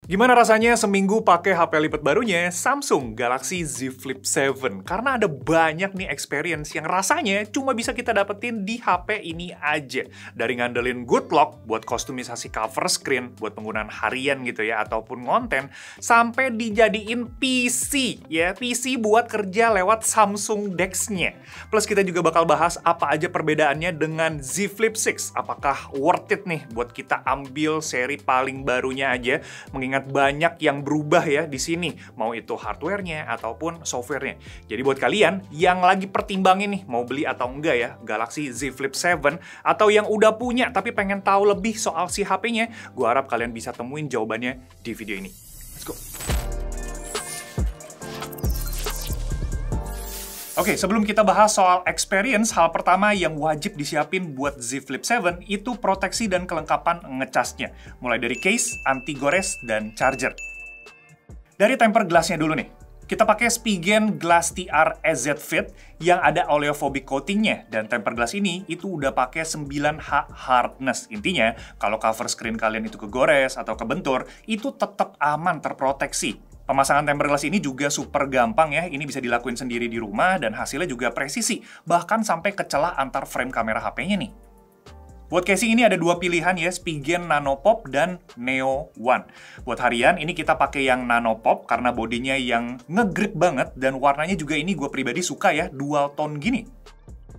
Gimana rasanya seminggu pakai HP lipat barunya Samsung Galaxy Z Flip 7? Karena ada banyak nih experience yang rasanya cuma bisa kita dapetin di HP ini aja. Dari ngandelin good lock buat kostumisasi cover screen, buat penggunaan harian gitu ya, ataupun konten, sampai dijadiin PC ya, PC buat kerja lewat Samsung DeX-nya. Plus kita juga bakal bahas apa aja perbedaannya dengan Z Flip 6. Apakah worth it nih buat kita ambil seri paling barunya aja, mengingat banyak yang berubah ya di sini, mau itu hardware-nya ataupun software-nya. Jadi buat kalian yang lagi pertimbangin nih mau beli atau enggak ya Galaxy Z Flip 7, atau yang udah punya tapi pengen tahu lebih soal si HP-nya, gua harap kalian bisa temuin jawabannya di video ini. Let's go. Oke, sebelum kita bahas soal experience, hal pertama yang wajib disiapin buat Z Flip 7 itu proteksi dan kelengkapan ngecasnya. Mulai dari case, anti-gores, dan charger. Dari tempered glass-nya dulu nih. Kita pakai Spigen Glass TR SZ Fit yang ada oleophobic coating-nya. Dan tempered glass ini itu udah pakai 9H hardness. Intinya, kalau cover screen kalian itu kegores atau kebentur, itu tetap aman, terproteksi. Pemasangan tempered glass ini juga super gampang ya, ini bisa dilakuin sendiri di rumah dan hasilnya juga presisi, bahkan sampai ke celah antar frame kamera HP-nya nih. Buat casing ini ada dua pilihan ya, Spigen Nano Pop dan Neo One. Buat harian, ini kita pakai yang Nano Pop karena bodinya yang nge-grip banget dan warnanya juga ini gue pribadi suka ya, dual tone gini.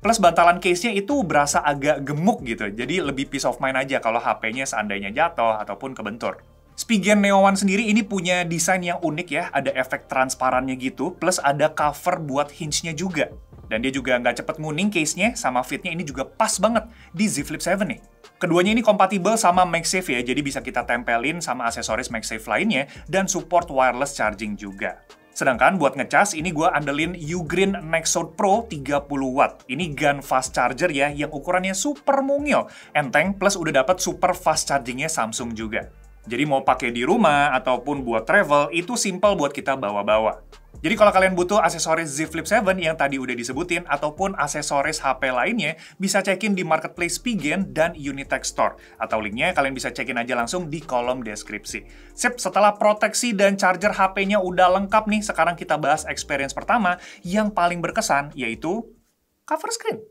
Plus bantalan case-nya itu berasa agak gemuk gitu, jadi lebih peace of mind aja kalau HP-nya seandainya jatuh ataupun kebentur. Spigen Neo One sendiri ini punya desain yang unik ya, ada efek transparannya gitu, plus ada cover buat hinge-nya juga. Dan dia juga nggak cepet nguning case-nya, sama fit-nya ini juga pas banget di Z Flip 7 nih. Keduanya ini kompatibel sama MagSafe ya, jadi bisa kita tempelin sama aksesoris MagSafe lainnya, dan support wireless charging juga. Sedangkan buat ngecas, ini gue andelin Ugreen Nexode Pro 30 Watt. Ini gun fast charger ya, yang ukurannya super mungil, enteng, plus udah dapat super fast chargingnya Samsung juga. Jadi mau pakai di rumah ataupun buat travel, itu simple buat kita bawa-bawa. Jadi kalau kalian butuh aksesoris Z Flip 7 yang tadi udah disebutin, ataupun aksesoris HP lainnya, bisa cekin di Marketplace Spigen dan Unitech Store. Atau linknya kalian bisa cekin aja langsung di kolom deskripsi. Sip, setelah proteksi dan charger HP-nya udah lengkap nih, sekarang kita bahas experience pertama yang paling berkesan, yaitu cover screen.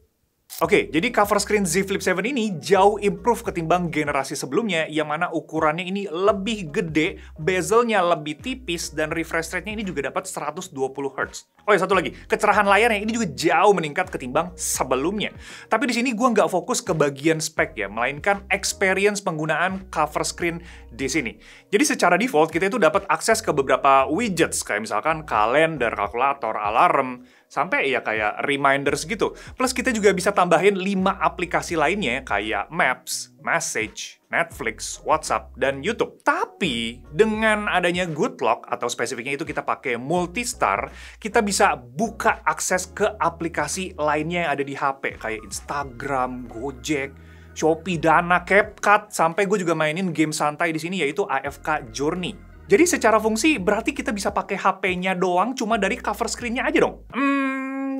Oke, jadi cover screen Z Flip 7 ini jauh improve ketimbang generasi sebelumnya, yang mana ukurannya ini lebih gede, bezelnya lebih tipis, dan refresh rate-nya ini juga dapat 120 Hz. Oh ya, satu lagi, kecerahan layarnya ini juga jauh meningkat ketimbang sebelumnya. Tapi di sini gue nggak fokus ke bagian spek ya, melainkan experience penggunaan cover screen di sini. Jadi secara default, kita itu dapat akses ke beberapa widgets, kayak misalkan kalender, kalkulator, alarm, sampai ya kayak reminders gitu. Plus kita juga bisa tambahin 5 aplikasi lainnya kayak Maps, Message, Netflix, WhatsApp, dan YouTube. Tapi dengan adanya good lock atau spesifiknya itu kita pakai multi-star, kita bisa buka akses ke aplikasi lainnya yang ada di HP kayak Instagram, Gojek, Shopee, Dana, CapCut, sampai gue juga mainin game santai di sini yaitu AFK Journey. Jadi secara fungsi berarti kita bisa pakai HP-nya doang cuma dari cover screen-nya aja dong?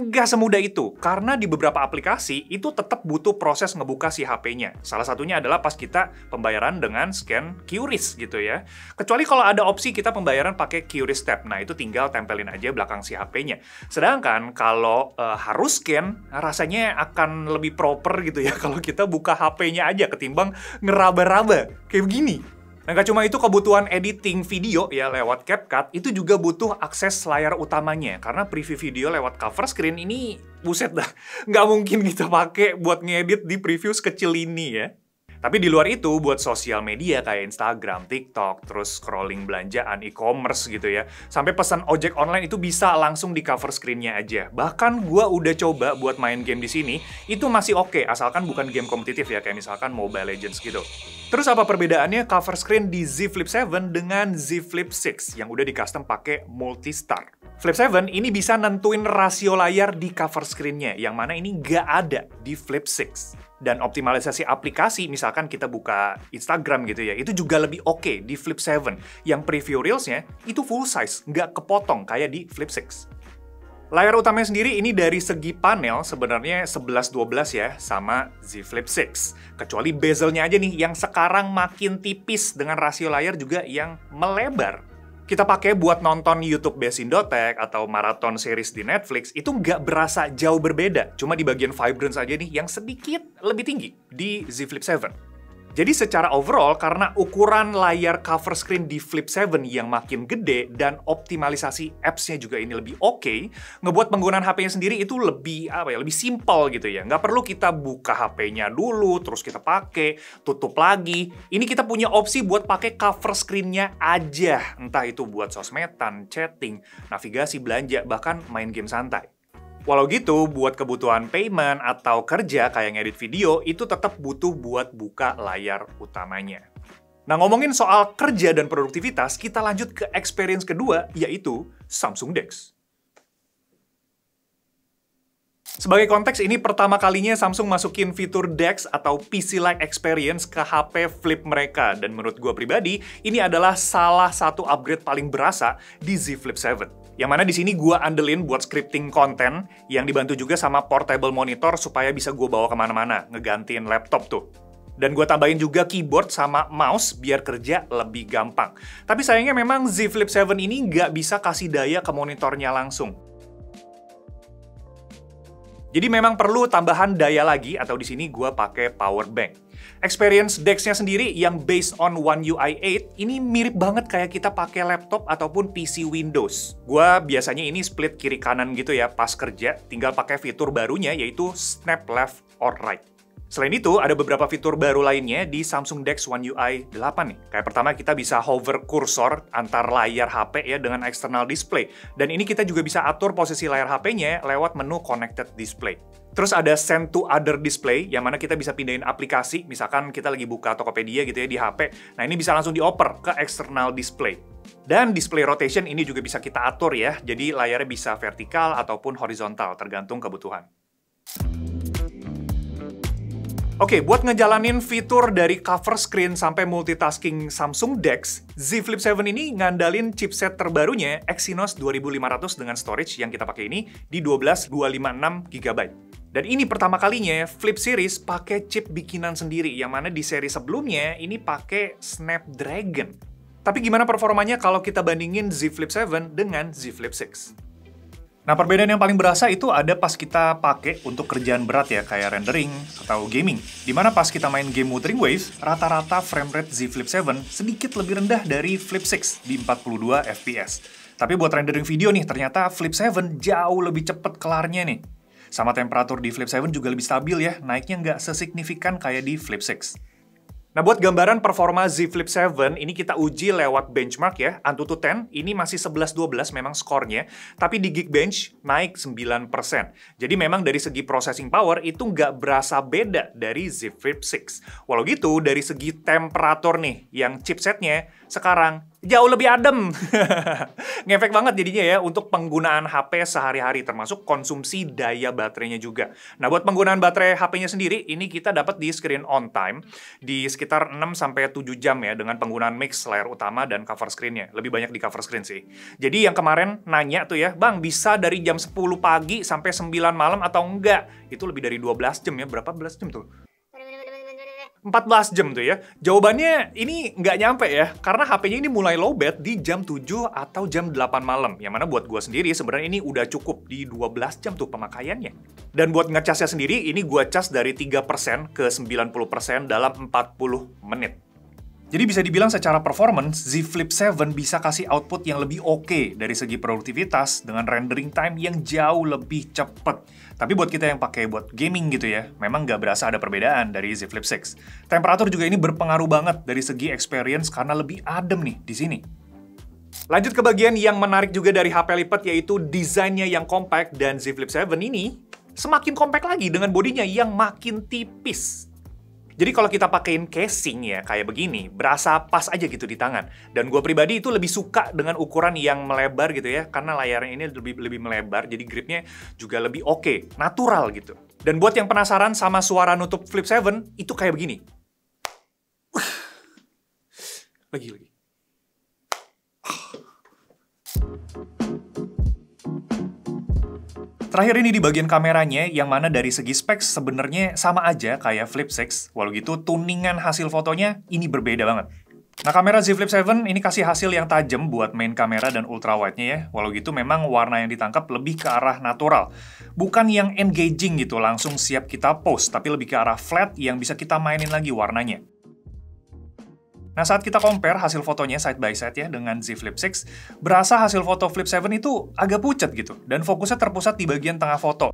Nggak semudah itu, karena di beberapa aplikasi itu tetap butuh proses ngebuka si HP-nya. Salah satunya adalah pas kita pembayaran dengan scan QRIS gitu ya. Kecuali kalau ada opsi kita pembayaran pakai QRIS Tap, nah itu tinggal tempelin aja belakang si HP-nya. Sedangkan kalau harus scan, rasanya akan lebih proper gitu ya kalau kita buka HP-nya aja ketimbang ngeraba-raba kayak begini. Nah, nggak cuma itu, kebutuhan editing video ya lewat CapCut, itu juga butuh akses layar utamanya. Karena preview video lewat cover screen ini, buset dah, nggak mungkin kita pakai buat ngedit di preview sekecil ini ya. Tapi di luar itu, buat sosial media kayak Instagram, TikTok, terus scrolling belanjaan, e-commerce gitu ya, sampai pesan ojek online itu bisa langsung di cover screen-nya aja. Bahkan gua udah coba buat main game di sini, itu masih oke, asalkan bukan game kompetitif ya, kayak misalkan Mobile Legends gitu. Terus apa perbedaannya cover screen di Z Flip 7 dengan Z Flip 6 yang udah di custom pakai multi-star? Flip 7 ini bisa nentuin rasio layar di cover screen-nya, yang mana ini nggak ada di Flip 6. Dan optimalisasi aplikasi, misalkan kita buka Instagram gitu ya, itu juga lebih oke di Flip 7. Yang preview Reels-nya itu full size, nggak kepotong kayak di Flip 6. Layar utamanya sendiri ini dari segi panel sebenarnya 11-12 ya, sama Z Flip 6. Kecuali bezelnya aja nih yang sekarang makin tipis dengan rasio layar juga yang melebar. Kita pakai buat nonton YouTube Best Indotech atau maraton series di Netflix, itu nggak berasa jauh berbeda. Cuma di bagian vibrance aja nih yang sedikit lebih tinggi di Z Flip 7. Jadi secara overall, karena ukuran layar cover screen di Flip 7 yang makin gede dan optimalisasi apps-nya juga ini lebih oke, ngebuat penggunaan HP-nya sendiri itu lebih lebih simpel gitu ya. Nggak perlu kita buka HP-nya dulu, terus kita pakai, tutup lagi. Ini kita punya opsi buat pakai cover screen-nya aja. Entah itu buat sosmedan, chatting, navigasi, belanja, bahkan main game santai. Walau gitu, buat kebutuhan payment atau kerja kayak ngedit video, itu tetap butuh buat buka layar utamanya. Nah, ngomongin soal kerja dan produktivitas, kita lanjut ke experience kedua, yaitu Samsung DeX. Sebagai konteks, ini pertama kalinya Samsung masukin fitur DeX atau PC-like experience ke HP Flip mereka. Dan menurut gue pribadi, ini adalah salah satu upgrade paling berasa di Z Flip 7. Yang mana di sini gue andelin buat scripting konten, yang dibantu juga sama portable monitor supaya bisa gue bawa kemana-mana, ngegantiin laptop tuh. Dan gue tambahin juga keyboard sama mouse biar kerja lebih gampang. Tapi sayangnya memang Z Flip 7 ini nggak bisa kasih daya ke monitornya langsung. Jadi memang perlu tambahan daya lagi, atau di sini gue pakai power bank. Experience DeX-nya sendiri yang based on One UI 8 ini mirip banget kayak kita pakai laptop ataupun PC Windows. Gua biasanya ini split kiri kanan gitu ya pas kerja, tinggal pakai fitur barunya yaitu Snap Left or Right. Selain itu, ada beberapa fitur baru lainnya di Samsung DeX One UI 8 nih. Kayak pertama, kita bisa hover kursor antar layar HP ya dengan external display. Dan ini kita juga bisa atur posisi layar HP-nya lewat menu Connected Display. Terus ada Send to Other Display, yang mana kita bisa pindahin aplikasi, misalkan kita lagi buka Tokopedia gitu ya di HP. Nah, ini bisa langsung dioper ke external display. Dan display rotation ini juga bisa kita atur ya, jadi layarnya bisa vertikal ataupun horizontal, tergantung kebutuhan. Oke, buat ngejalanin fitur dari cover screen sampai multitasking Samsung DeX, Z Flip 7 ini ngandalin chipset terbarunya Exynos 2500 dengan storage yang kita pakai ini di 12256 GB. Dan ini pertama kalinya Flip series pakai chip bikinan sendiri, yang mana di seri sebelumnya ini pakai Snapdragon. Tapi gimana performanya kalau kita bandingin Z Flip 7 dengan Z Flip 6? Nah, perbedaan yang paling berasa itu ada pas kita pakai untuk kerjaan berat ya, kayak rendering atau gaming. Dimana pas kita main game Wuthering Waves, rata-rata frame rate Z Flip 7 sedikit lebih rendah dari Flip 6 di 42 fps. Tapi buat rendering video nih, ternyata Flip 7 jauh lebih cepet kelarnya nih. Sama temperatur di Flip 7 juga lebih stabil ya, naiknya nggak sesignifikan kayak di Flip 6. Nah, buat gambaran performa Z Flip 7, ini kita uji lewat benchmark ya. Antutu 10, ini masih 11-12 memang skornya, tapi di Geekbench naik 9%. Jadi memang dari segi processing power, itu nggak berasa beda dari Z Flip 6. Walau gitu, dari segi temperatur nih, yang chipsetnya sekarang jauh lebih adem. Ngefek banget jadinya ya untuk penggunaan HP sehari-hari, termasuk konsumsi daya baterainya juga. Nah, buat penggunaan baterai HP-nya sendiri, ini kita dapat di screen on time di sekitar 6-7 jam ya, dengan penggunaan mix layar utama dan cover screen-nya. Lebih banyak di cover screen sih. Jadi yang kemarin nanya tuh ya, Bang, bisa dari jam 10 pagi sampai 9 malam atau enggak? Itu lebih dari 12 jam ya, berapa belas jam tuh? 14 jam tuh ya. Jawabannya ini nggak nyampe ya, karena HP-nya ini mulai lowbat di jam 7 atau jam 8 malam. Yang mana buat gua sendiri sebenarnya ini udah cukup di 12 jam tuh pemakaiannya. Dan buat ngecasnya sendiri, ini gua cas dari 3% ke 90% dalam 40 menit. Jadi bisa dibilang secara performance, Z Flip 7 bisa kasih output yang lebih oke dari segi produktivitas dengan rendering time yang jauh lebih cepet. Tapi buat kita yang pakai buat gaming gitu ya, memang nggak berasa ada perbedaan dari Z Flip 6. Temperatur juga ini berpengaruh banget dari segi experience karena lebih adem nih di sini. Lanjut ke bagian yang menarik juga dari HP lipat, yaitu desainnya yang compact, dan Z Flip 7 ini semakin compact lagi dengan bodinya yang makin tipis. Jadi kalau kita pakein casing ya kayak begini, berasa pas aja gitu di tangan. Dan gue pribadi itu lebih suka dengan ukuran yang melebar gitu ya, karena layarnya ini lebih melebar, jadi gripnya juga lebih oke, natural gitu. Dan buat yang penasaran sama suara nutup Flip 7, itu kayak begini. Lagi. Terakhir ini di bagian kameranya, yang mana dari segi specs sebenarnya sama aja kayak Flip 6, walau gitu tuningan hasil fotonya ini berbeda banget. Nah, kamera Z Flip 7 ini kasih hasil yang tajam buat main kamera dan ultrawide-nya ya, walau gitu memang warna yang ditangkap lebih ke arah natural. Bukan yang engaging gitu, langsung siap kita post, tapi lebih ke arah flat yang bisa kita mainin lagi warnanya. Nah, saat kita compare hasil fotonya side by side ya dengan Z Flip 6, berasa hasil foto Flip 7 itu agak pucat gitu, dan fokusnya terpusat di bagian tengah foto.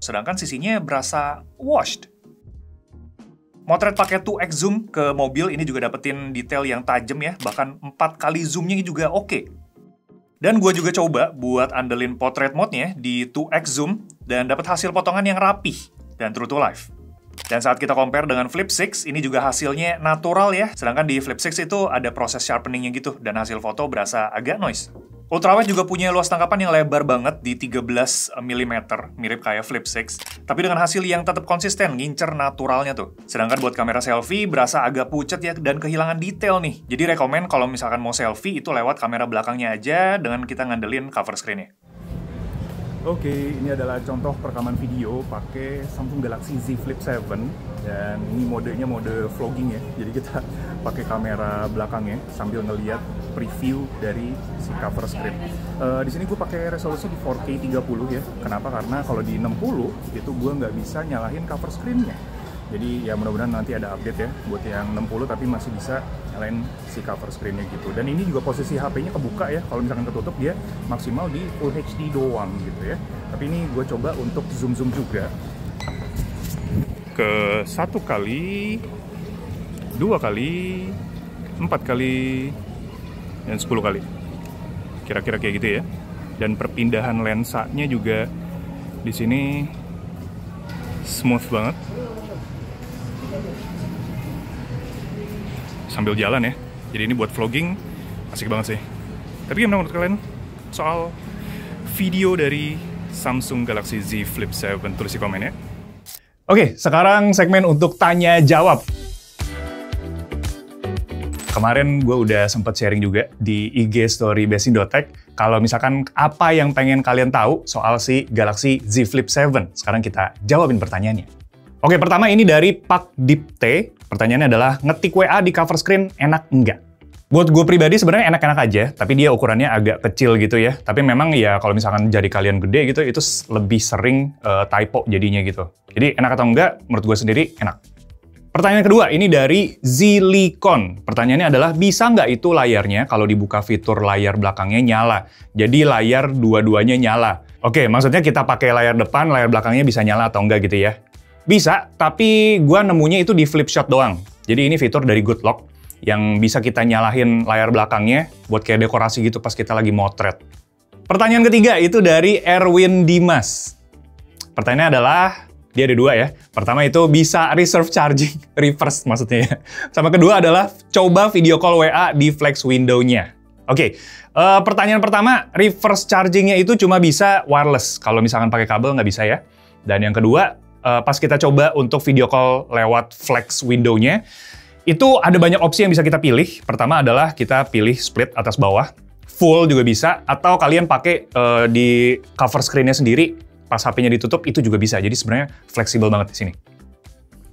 Sedangkan sisinya berasa washed. Motret pakai 2x zoom ke mobil ini juga dapetin detail yang tajam ya, bahkan 4 kali zoomnya juga oke. Dan gue juga coba buat andelin portrait mode-nya di 2x zoom, dan dapat hasil potongan yang rapih dan true to life. Dan saat kita compare dengan Flip 6, ini juga hasilnya natural ya. Sedangkan di Flip 6 itu ada proses sharpening-nya gitu, dan hasil foto berasa agak noise. Ultrawide juga punya luas tangkapan yang lebar banget di 13 mm, mirip kayak Flip 6. Tapi dengan hasil yang tetap konsisten, ngincer naturalnya tuh. Sedangkan buat kamera selfie, berasa agak pucat ya, dan kehilangan detail nih. Jadi rekomen kalau misalkan mau selfie, itu lewat kamera belakangnya aja, dengan kita ngandelin cover screen-nya. Oke, ini adalah contoh perekaman video pakai Samsung Galaxy Z Flip 7 dan ini modenya mode vlogging ya. Jadi kita pakai kamera belakangnya sambil ngeliat preview dari si cover screen. Di sini gue pakai resolusi di 4K 30 ya. Kenapa? Karena kalau di 60 itu gue nggak bisa nyalahin cover screen-nya. Jadi ya mudah-mudahan nanti ada update ya buat yang 60 tapi masih bisa nyalain si cover screen-nya gitu. Dan ini juga posisi HP-nya kebuka ya. Kalau misalkan ketutup dia maksimal di Full HD doang gitu ya. Tapi ini gue coba untuk zoom-zoom juga ke 1 kali, 2 kali, 4 kali, dan 10 kali. Kira-kira kayak gitu ya. Dan perpindahan lensanya juga di sini smooth banget. Sambil jalan ya, jadi ini buat vlogging asik banget sih. Tapi gimana menurut kalian soal video dari Samsung Galaxy Z Flip 7? Tulis di komen ya. Oke, sekarang segmen untuk tanya jawab. Kemarin gue udah sempat sharing juga di IG story Besi.tech kalau misalkan apa yang pengen kalian tahu soal si Galaxy Z Flip 7. Sekarang kita jawabin pertanyaannya. Oke, pertama ini dari Pak Dipte. Pertanyaannya adalah, ngetik WA di cover screen enak enggak? Buat gue pribadi sebenarnya enak-enak aja, tapi dia ukurannya agak kecil gitu ya. Tapi memang ya kalau misalkan jari kalian gede gitu, itu lebih sering typo jadinya gitu. Jadi enak atau enggak, menurut gue sendiri enak. Pertanyaan kedua, ini dari Zilikon. Pertanyaannya adalah, bisa nggak itu layarnya kalau dibuka fitur layar belakangnya nyala? Jadi layar dua-duanya nyala. Oke, maksudnya kita pakai layar depan, layar belakangnya bisa nyala atau enggak gitu ya? Bisa, tapi gua nemunya itu di flip shot doang. Jadi ini fitur dari Goodlock yang bisa kita nyalahin layar belakangnya buat kayak dekorasi gitu pas kita lagi motret. Pertanyaan ketiga itu dari Erwin Dimas. Pertanyaannya adalah, dia ada 2 ya. Pertama itu bisa reserve charging, reverse maksudnya ya. Sama kedua adalah coba video call WA di flex window-nya. Oke, pertanyaan pertama, reverse charging-nya itu cuma bisa wireless. Kalau misalkan pakai kabel nggak bisa ya. Dan yang kedua, pas kita coba untuk video call lewat flex window-nya, itu ada banyak opsi yang bisa kita pilih. Pertama adalah kita pilih split atas bawah, full juga bisa, atau kalian pakai di cover screen-nya sendiri, pas HP-nya ditutup, itu juga bisa. Jadi sebenarnya fleksibel banget di sini.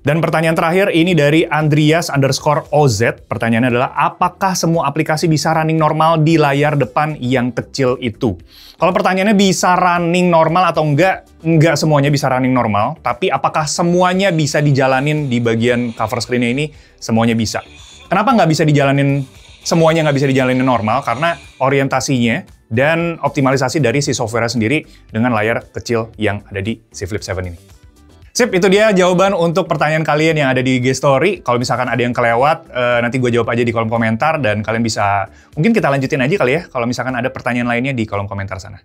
Dan pertanyaan terakhir ini dari Andreas_OZ. Pertanyaannya adalah, apakah semua aplikasi bisa running normal di layar depan yang kecil itu? Kalau pertanyaannya bisa running normal atau enggak, enggak semuanya bisa running normal. Tapi apakah semuanya bisa dijalanin di bagian cover screen-nya ini? Semuanya bisa. Kenapa nggak bisa dijalanin, semuanya nggak bisa dijalanin normal? Karena orientasinya dan optimalisasi dari si software sendiri dengan layar kecil yang ada di Z Flip 7 ini. Sip, itu dia jawaban untuk pertanyaan kalian yang ada di IG Story. Kalau misalkan ada yang kelewat, nanti gue jawab aja di kolom komentar, dan kalian bisa, mungkin kita lanjutin aja kali ya, kalau misalkan ada pertanyaan lainnya di kolom komentar sana.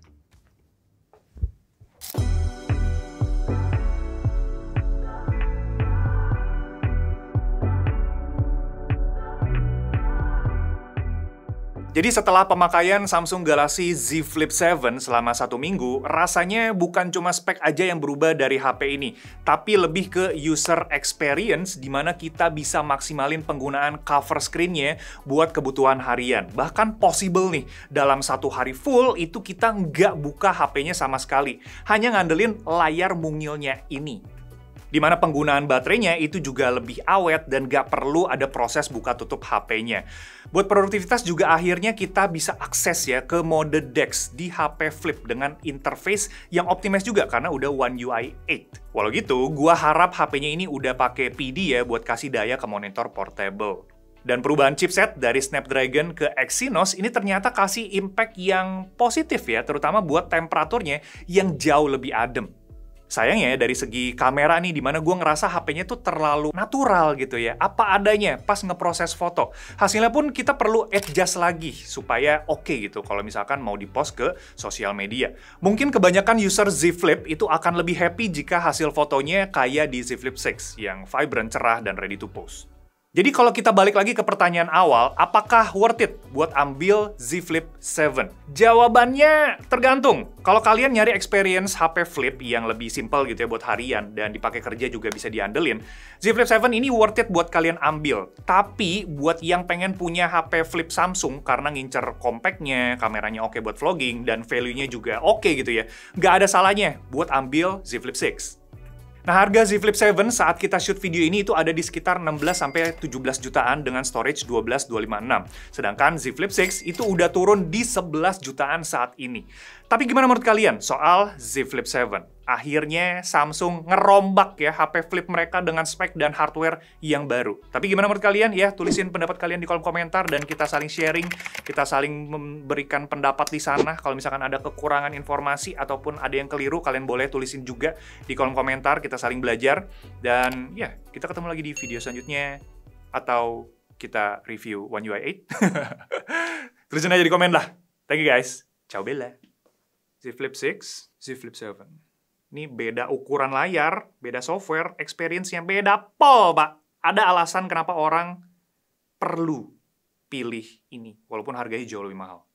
Jadi setelah pemakaian Samsung Galaxy Z Flip 7 selama 1 minggu, rasanya bukan cuma spek aja yang berubah dari HP ini, tapi lebih ke user experience di mana kita bisa maksimalin penggunaan cover screen-nya buat kebutuhan harian. Bahkan possible nih, dalam 1 hari full itu kita nggak buka HP-nya sama sekali. Hanya ngandelin layar mungilnya ini. Di mana penggunaan baterainya itu juga lebih awet dan nggak perlu ada proses buka tutup HP-nya. Buat produktivitas juga akhirnya kita bisa akses ya ke mode DeX di HP Flip dengan interface yang optimize juga karena udah One UI 8. Walau gitu, gua harap HP-nya ini udah pakai PD ya buat kasih daya ke monitor portable. Dan perubahan chipset dari Snapdragon ke Exynos ini ternyata kasih impact yang positif ya, terutama buat temperaturnya yang jauh lebih adem. Sayangnya dari segi kamera nih, dimana gue ngerasa HP-nya tuh terlalu natural gitu ya, apa adanya pas ngeproses foto. Hasilnya pun kita perlu adjust lagi supaya oke gitu kalau misalkan mau di-post ke sosial media. Mungkin kebanyakan user Z Flip itu akan lebih happy jika hasil fotonya kayak di Z Flip 6 yang vibrant, cerah, dan ready to post. Jadi kalau kita balik lagi ke pertanyaan awal, apakah worth it buat ambil Z Flip 7? Jawabannya tergantung. Kalau kalian nyari experience HP Flip yang lebih simple gitu ya buat harian dan dipakai kerja juga bisa diandelin, Z Flip 7 ini worth it buat kalian ambil. Tapi buat yang pengen punya HP Flip Samsung karena ngincer compactnya, kameranya oke buat vlogging, dan value-nya juga oke gitu ya, nggak ada salahnya buat ambil Z Flip 6. Nah, harga Z Flip 7 saat kita shoot video ini itu ada di sekitar 16-17 jutaan dengan storage 12256. Sedangkan Z Flip 6 itu udah turun di 11 jutaan saat ini. Tapi gimana menurut kalian soal Z Flip 7? Akhirnya Samsung ngerombak ya HP Flip mereka dengan spek dan hardware yang baru. Tapi gimana menurut kalian? Ya, tulisin pendapat kalian di kolom komentar dan kita saling sharing, kita saling memberikan pendapat di sana. Kalau misalkan ada kekurangan informasi ataupun ada yang keliru, kalian boleh tulisin juga di kolom komentar, kita saling belajar. Dan ya, kita ketemu lagi di video selanjutnya atau kita review One UI 8. Tulisin aja di komen lah. Thank you guys. Ciao Bella. Z Flip 6, Z Flip 7. Ini beda ukuran layar, beda software, experience-nya beda pol, Pak. Ada alasan kenapa orang perlu pilih ini, walaupun harganya jauh lebih mahal.